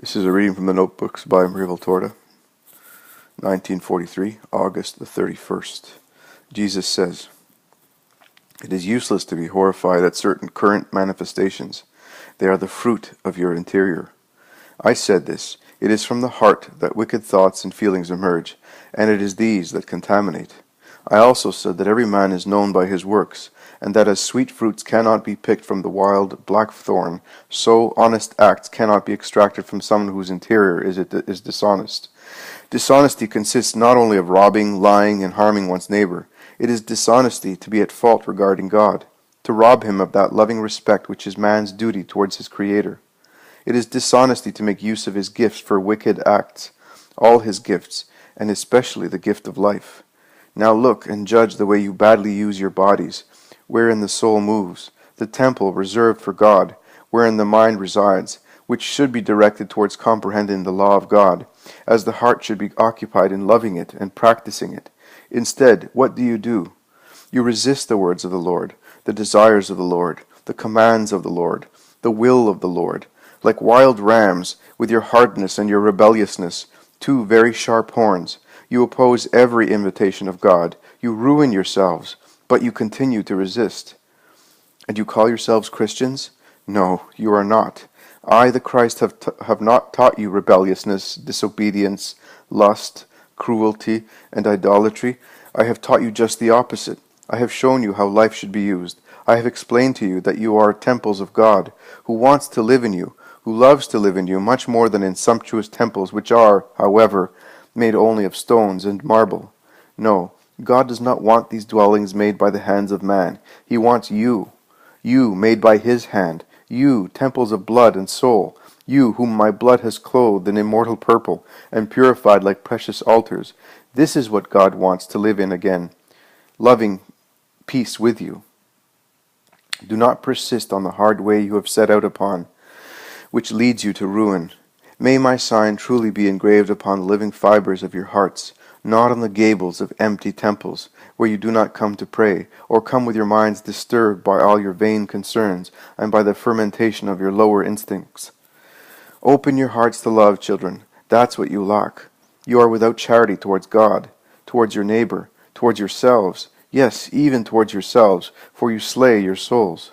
This is a reading from the Notebooks by Maria Valtorta, 1943, August the 31st. Jesus says, "It is useless to be horrified at certain current manifestations. They are the fruit of your interior. I said this. It is from the heart that wicked thoughts and feelings emerge, and it is these that contaminate. I also said that every man is known by his works, and that as sweet fruits cannot be picked from the wild blackthorn, so honest acts cannot be extracted from someone whose interior is dishonest. Dishonesty consists not only of robbing, lying, and harming one's neighbor. It is dishonesty to be at fault regarding God, to rob him of that loving respect which is man's duty towards his Creator. It is dishonesty to make use of his gifts for wicked acts, all his gifts, and especially the gift of life. Now look and judge the way you badly use your bodies, wherein the soul moves, the temple reserved for God, wherein the mind resides, which should be directed towards comprehending the law of God, as the heart should be occupied in loving it and practicing it. Instead, what do? You resist the words of the Lord, the desires of the Lord, the commands of the Lord, the will of the Lord. Like wild rams, with your hardness and your rebelliousness, two very sharp horns, you oppose every invitation of God. You ruin yourselves, but you continue to resist. And you call yourselves Christians? No, you are not. I, the Christ, have not taught you rebelliousness, disobedience, lust, cruelty, and idolatry. I have taught you just the opposite. I have shown you how life should be used. I have explained to you that you are temples of God, who wants to live in you, who loves to live in you much more than in sumptuous temples which are, however, made only of stones and marble. No, God does not want these dwellings made by the hands of man. He wants you made by his hand, you, temples of blood and soul, you whom my blood has clothed in immortal purple and purified like precious altars. This is what God wants to live in again, loving peace with you. Do not persist on the hard way you have set out upon, which leads you to ruin. May my sign truly be engraved upon the living fibers of your hearts, not on the gables of empty temples, where you do not come to pray, or come with your minds disturbed by all your vain concerns, and by the fermentation of your lower instincts. Open your hearts to love, children. That's what you lack. You are without charity towards God, towards your neighbor, towards yourselves, yes, even towards yourselves, for you slay your souls.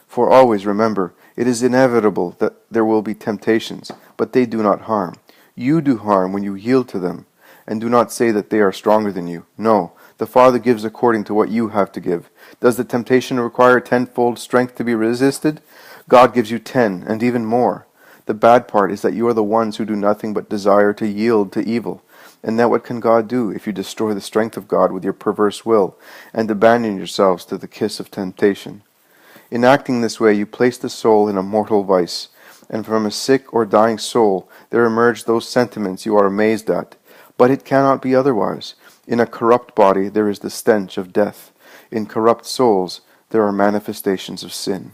For always remember, it is inevitable that there will be temptations, but they do not harm. You do harm when you yield to them, and do not say that they are stronger than you. No, the Father gives according to what you have to give. Does the temptation require tenfold strength to be resisted? God gives you 10, and even more. The bad part is that you are the ones who do nothing but desire to yield to evil. And now what can God do if you destroy the strength of God with your perverse will, and abandon yourselves to the kiss of temptation? In acting this way, you place the soul in a mortal vice, and from a sick or dying soul there emerge those sentiments you are amazed at. But it cannot be otherwise. In a corrupt body there is the stench of death. In corrupt souls there are manifestations of sin.